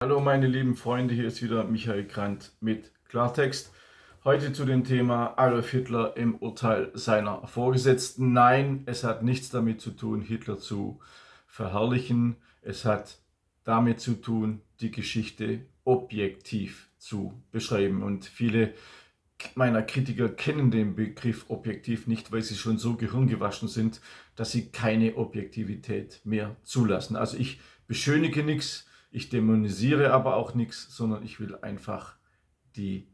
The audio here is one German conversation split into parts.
Hallo meine lieben Freunde, hier ist wieder Michael Grant mit Klartext. Heute zu dem Thema Adolf Hitler im Urteil seiner Vorgesetzten. Nein, es hat nichts damit zu tun, Hitler zu verherrlichen. Es hat damit zu tun, die Geschichte objektiv zu beschreiben. Und viele meiner Kritiker kennen den Begriff objektiv nicht, weil sie schon so gehirngewaschen sind, dass sie keine Objektivität mehr zulassen. Also ich beschönige nichts, ich dämonisiere aber auch nichts, sondern ich will einfach die,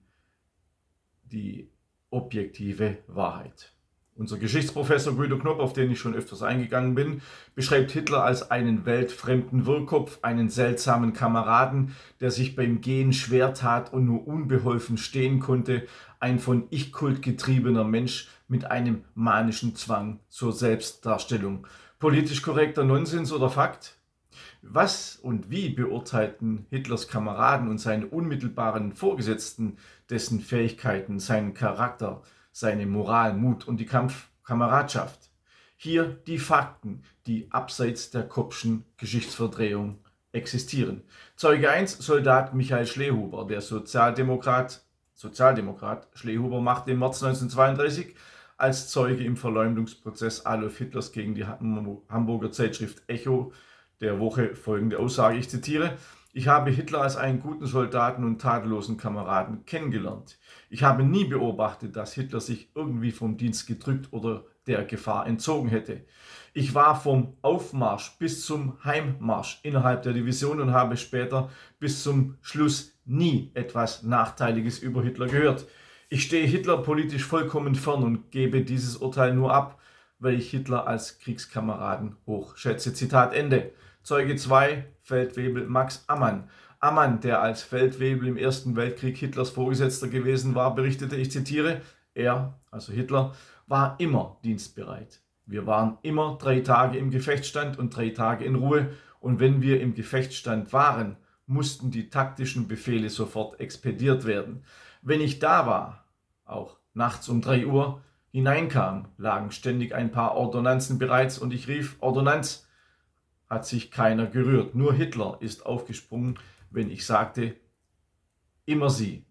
die objektive Wahrheit. Unser Geschichtsprofessor Guido Knopp, auf den ich schon öfters eingegangen bin, beschreibt Hitler als einen weltfremden Wirrkopf, einen seltsamen Kameraden, der sich beim Gehen schwer tat und nur unbeholfen stehen konnte, ein von Ich-Kult getriebener Mensch mit einem manischen Zwang zur Selbstdarstellung. Politisch korrekter Nonsens oder Fakt? Was und wie beurteilten Hitlers Kameraden und seine unmittelbaren Vorgesetzten dessen Fähigkeiten, seinen Charakter, seine Moral, Mut und die Kampfkameradschaft? Hier die Fakten, die abseits der Koppschen Geschichtsverdrehung existieren. Zeuge 1, Soldat Michael Schlehuber, der Sozialdemokrat Schlehuber machte im März 1932 als Zeuge im Verleumdungsprozess Adolf Hitlers gegen die Hamburger Zeitschrift Echo der Woche folgende Aussage, ich zitiere: Ich habe Hitler als einen guten Soldaten und tadellosen Kameraden kennengelernt. Ich habe nie beobachtet, dass Hitler sich irgendwie vom Dienst gedrückt oder der Gefahr entzogen hätte. Ich war vom Aufmarsch bis zum Heimmarsch innerhalb der Division und habe später bis zum Schluss nie etwas Nachteiliges über Hitler gehört. Ich stehe Hitler politisch vollkommen fern und gebe dieses Urteil nur ab, weil ich Hitler als Kriegskameraden hochschätze. Zitat Ende. Zeuge 2, Feldwebel Max Ammann. Ammann, der als Feldwebel im Ersten Weltkrieg Hitlers Vorgesetzter gewesen war, berichtete, ich zitiere: Er, also Hitler, war immer dienstbereit. Wir waren immer 3 Tage im Gefechtsstand und 3 Tage in Ruhe, und wenn wir im Gefechtsstand waren, mussten die taktischen Befehle sofort expediert werden. Wenn ich da war, auch nachts um 3 Uhr, hineinkam, lagen ständig ein paar Ordonnanzen bereits und ich rief: Ordonnanz! Hat sich keiner gerührt. Nur Hitler ist aufgesprungen, wenn ich sagte: Immer Sie.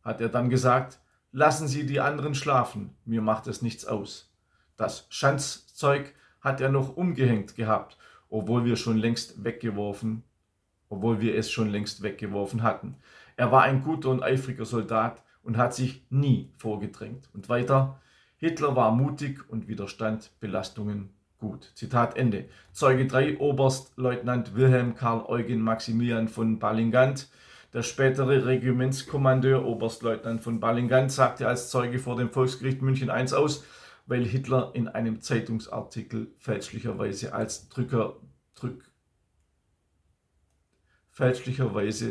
Hat er dann gesagt: Lassen Sie die anderen schlafen, mir macht es nichts aus. Das Schanzzeug hat er noch umgehängt gehabt, obwohl wir es schon längst weggeworfen hatten. Er war ein guter und eifriger Soldat und hat sich nie vorgedrängt. Und weiter: Hitler war mutig und widerstand Belastungen gut. Zitat Ende. Zeuge 3, Oberstleutnant Wilhelm Karl Eugen Maximilian von Ballingant. Der spätere Regimentskommandeur Oberstleutnant von Ballingant sagte als Zeuge vor dem Volksgericht München I aus, weil Hitler in einem Zeitungsartikel fälschlicherweise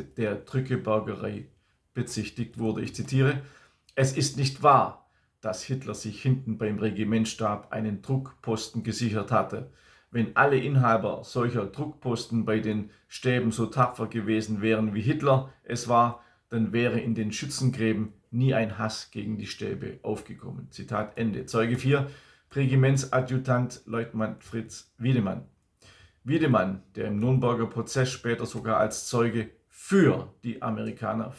der Drückebergerei bezichtigt wurde. Ich zitiere: Es ist nicht wahr, dass Hitler sich hinten beim Regimentsstab einen Druckposten gesichert hatte. Wenn alle Inhaber solcher Druckposten bei den Stäben so tapfer gewesen wären wie Hitler es war, dann wäre in den Schützengräben nie ein Hass gegen die Stäbe aufgekommen. Zitat Ende. Zeuge 4, Regimentsadjutant Leutnant Fritz Wiedemann. Wiedemann, der im Nürnberger Prozess später sogar als Zeuge für die Amerikaner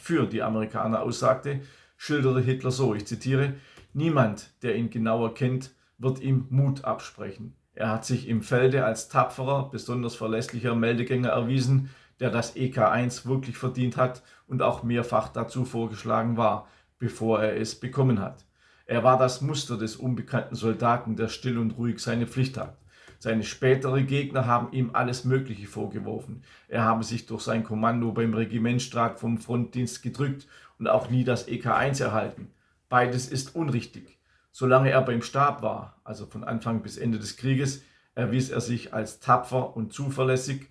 aussagte, schilderte Hitler so, ich zitiere: Niemand, der ihn genauer kennt, wird ihm Mut absprechen. Er hat sich im Felde als tapferer, besonders verlässlicher Meldegänger erwiesen, der das EK1 wirklich verdient hat und auch mehrfach dazu vorgeschlagen war, bevor er es bekommen hat. Er war das Muster des unbekannten Soldaten, der still und ruhig seine Pflicht hat. Seine späteren Gegner haben ihm alles Mögliche vorgeworfen. Er habe sich durch sein Kommando beim Regimentsstab vom Frontdienst gedrückt und auch nie das EK1 erhalten. Beides ist unrichtig. Solange er beim Stab war, also von Anfang bis Ende des Krieges, erwies er sich als tapfer und zuverlässig,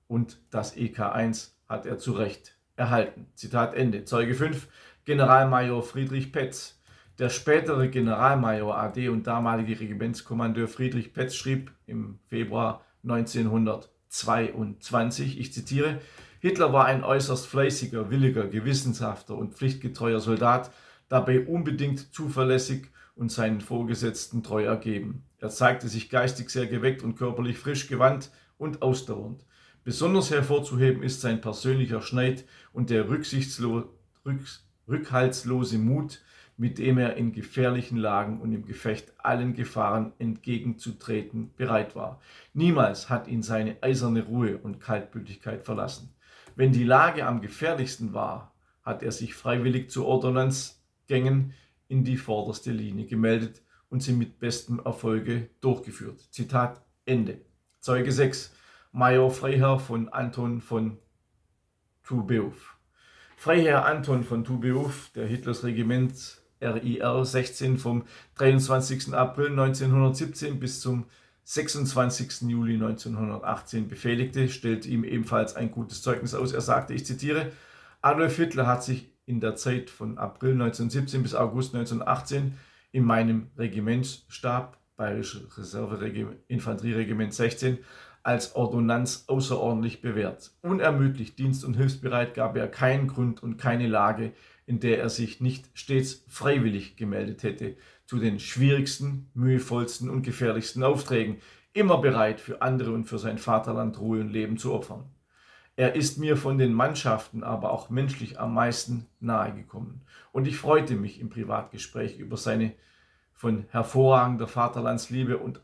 und das EK1 hat er zu Recht erhalten. Zitat Ende. Zeuge 5, Generalmajor Friedrich Petz. Der spätere Generalmajor AD und damalige Regimentskommandeur Friedrich Petz schrieb im Februar 1922, ich zitiere: Hitler war ein äußerst fleißiger, williger, gewissenhafter und pflichtgetreuer Soldat, dabei unbedingt zuverlässig und seinen Vorgesetzten treu ergeben. Er zeigte sich geistig sehr geweckt und körperlich frisch, gewandt und ausdauernd. Besonders hervorzuheben ist sein persönlicher Schneid und der rückhaltslose Mut, mit dem er in gefährlichen Lagen und im Gefecht allen Gefahren entgegenzutreten bereit war. Niemals hat ihn seine eiserne Ruhe und Kaltblütigkeit verlassen. Wenn die Lage am gefährlichsten war, hat er sich freiwillig zu Ordonnanzgängen in die vorderste Linie gemeldet und sie mit bestem Erfolge durchgeführt. Zitat Ende. Zeuge 6. Major Freiherr von Anton von Tubeuf. Freiherr Anton von Tubeuf, der Hitlers Regiment RIR 16 vom 23. April 1917 bis zum 26. Juli 1918 befehligte, stellte ihm ebenfalls ein gutes Zeugnis aus. Er sagte, ich zitiere, Adolf Hitler hat sich in der Zeit von April 1917 bis August 1918 in meinem Regimentsstab, Bayerische Infanterieregiment 16, als Ordonnanz außerordentlich bewährt. Unermüdlich, dienst- und hilfsbereit gab er keinen Grund und keine Lage, in der er sich nicht stets freiwillig gemeldet hätte, zu den schwierigsten, mühevollsten und gefährlichsten Aufträgen, immer bereit, für andere und für sein Vaterland Ruhe und Leben zu opfern. Er ist mir von den Mannschaften aber auch menschlich am meisten nahegekommen. Und ich freute mich im Privatgespräch über seine von hervorragender Vaterlandsliebe und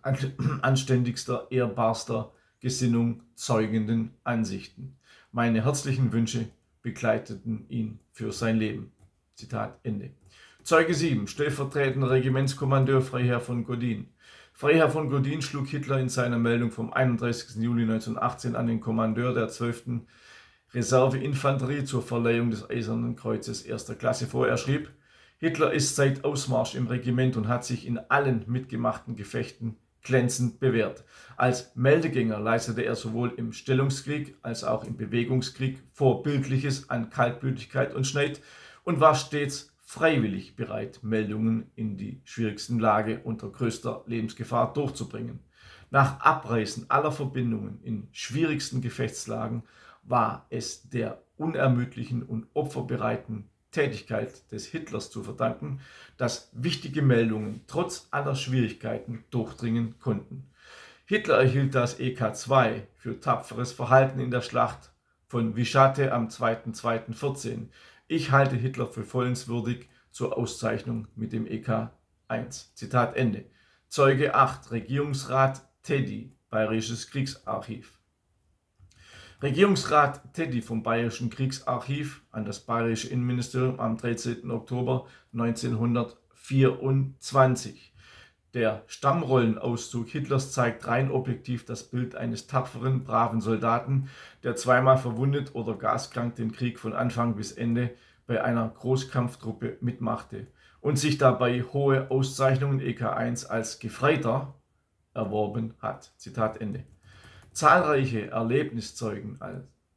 anständigster, ehrbarster Gesinnung zeugenden Ansichten. Meine herzlichen Wünsche begleiteten ihn für sein Leben. Zitat Ende. Zeuge 7. Stellvertretender Regimentskommandeur Freiherr von Godin. Freiherr von Godin schlug Hitler in seiner Meldung vom 31. Juli 1918 an den Kommandeur der 12. Reserveinfanterie zur Verleihung des Eisernen Kreuzes erster Klasse vor. Er schrieb, Hitler ist seit Ausmarsch im Regiment und hat sich in allen mitgemachten Gefechten glänzend bewährt. Als Meldegänger leistete er sowohl im Stellungskrieg als auch im Bewegungskrieg Vorbildliches an Kaltblütigkeit und Schneid und war stets freiwillig bereit, Meldungen in die schwierigsten Lage unter größter Lebensgefahr durchzubringen. Nach Abreißen aller Verbindungen in schwierigsten Gefechtslagen war es der unermüdlichen und opferbereiten Tätigkeit des Hitlers zu verdanken, dass wichtige Meldungen trotz aller Schwierigkeiten durchdringen konnten. Hitler erhielt das EK2 für tapferes Verhalten in der Schlacht von Wysschaty am 2.2.14. Ich halte Hitler für vollenswürdig zur Auszeichnung mit dem EK1. Zitat Ende. Zeuge 8. Regierungsrat Teddy, Bayerisches Kriegsarchiv. Regierungsrat Teddy vom Bayerischen Kriegsarchiv an das Bayerische Innenministerium am 13. Oktober 1924. Der Stammrollenauszug Hitlers zeigt rein objektiv das Bild eines tapferen, braven Soldaten, der zweimal verwundet oder gaskrank den Krieg von Anfang bis Ende bei einer Großkampftruppe mitmachte und sich dabei hohe Auszeichnungen EK1 als Gefreiter erworben hat. Zitat Ende. Zahlreiche Erlebniszeugen,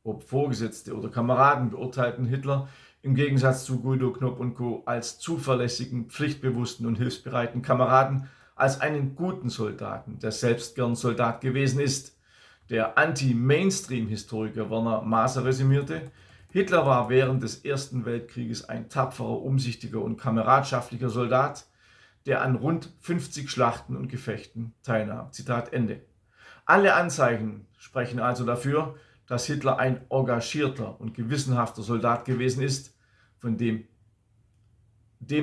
ob Vorgesetzte oder Kameraden, beurteilten Hitler im Gegensatz zu Guido Knopp und Co. als zuverlässigen, pflichtbewussten und hilfsbereiten Kameraden, als einen guten Soldaten, der selbst gern Soldat gewesen ist. Der Anti-Mainstream-Historiker Werner Maaßer resümierte, Hitler war während des Ersten Weltkrieges ein tapferer, umsichtiger und kameradschaftlicher Soldat, der an rund 50 Schlachten und Gefechten teilnahm. Zitat Ende. Alle Anzeichen sprechen also dafür, dass Hitler ein engagierter und gewissenhafter Soldat gewesen ist, von dem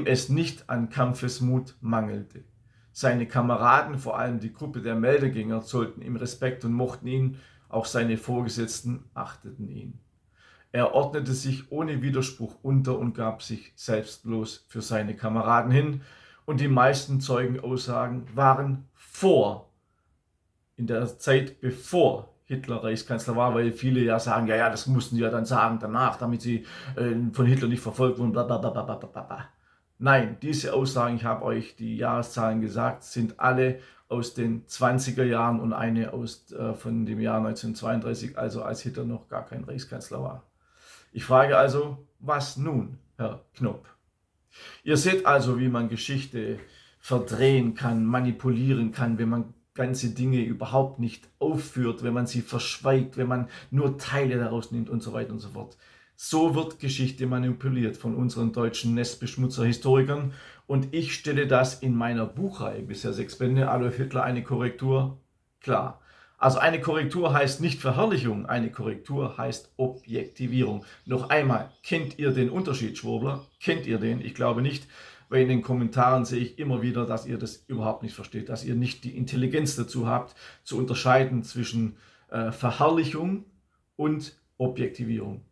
es nicht an Kampfesmut mangelte. Seine Kameraden, vor allem die Gruppe der Meldegänger, zollten ihm Respekt und mochten ihn, auch seine Vorgesetzten achteten ihn. Er ordnete sich ohne Widerspruch unter und gab sich selbstlos für seine Kameraden hin, und die meisten Zeugenaussagen waren in der Zeit bevor Hitler Reichskanzler war, weil viele ja sagen, ja, das mussten sie ja dann sagen danach, damit sie von Hitler nicht verfolgt wurden, blablabla. Nein, diese Aussagen, ich habe euch die Jahreszahlen gesagt, sind alle aus den 20er Jahren und eine von dem Jahr 1932, also als Hitler noch gar kein Reichskanzler war. Ich frage also, was nun, Herr Knopp? Ihr seht also, wie man Geschichte verdrehen kann, manipulieren kann, wenn man ganze Dinge überhaupt nicht aufführt, wenn man sie verschweigt, wenn man nur Teile daraus nimmt und so weiter und so fort. So wird Geschichte manipuliert von unseren deutschen Nestbeschmutzer-Historikern, und ich stelle das in meiner Buchreihe, bisher 6 Bände, Adolf Hitler, eine Korrektur, klar. Also eine Korrektur heißt nicht Verherrlichung, eine Korrektur heißt Objektivierung. Noch einmal, kennt ihr den Unterschied, Schwurbler? Kennt ihr den? Ich glaube nicht, weil in den Kommentaren sehe ich immer wieder, dass ihr das überhaupt nicht versteht, dass ihr nicht die Intelligenz dazu habt, zu unterscheiden zwischen Verherrlichung und Objektivierung.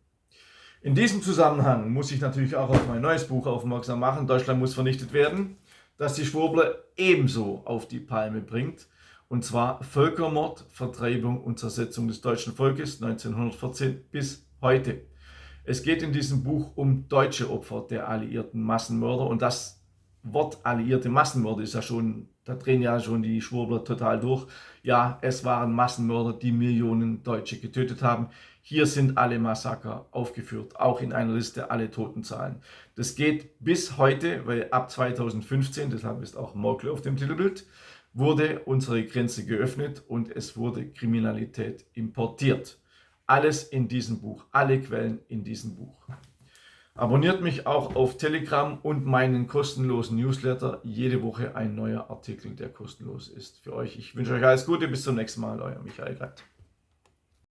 In diesem Zusammenhang muss ich natürlich auch auf mein neues Buch aufmerksam machen, Deutschland muss vernichtet werden, das die Schwurbler ebenso auf die Palme bringt, und zwar Völkermord, Vertreibung und Zersetzung des deutschen Volkes 1914 bis heute. Es geht in diesem Buch um deutsche Opfer der alliierten Massenmörder, und das Wort alliierte Massenmörder ist ja schon, da drehen ja schon die Schwurbler total durch. Ja, es waren Massenmörder, die Millionen Deutsche getötet haben. Hier sind alle Massaker aufgeführt, auch in einer Liste alle Totenzahlen. Das geht bis heute, weil ab 2015, deshalb ist auch Merkel auf dem Titelbild, wurde unsere Grenze geöffnet und es wurde Kriminalität importiert. Alles in diesem Buch, alle Quellen in diesem Buch. Abonniert mich auch auf Telegram und meinen kostenlosen Newsletter. Jede Woche ein neuer Artikel, der kostenlos ist für euch. Ich wünsche euch alles Gute, bis zum nächsten Mal, euer Michael Gratt.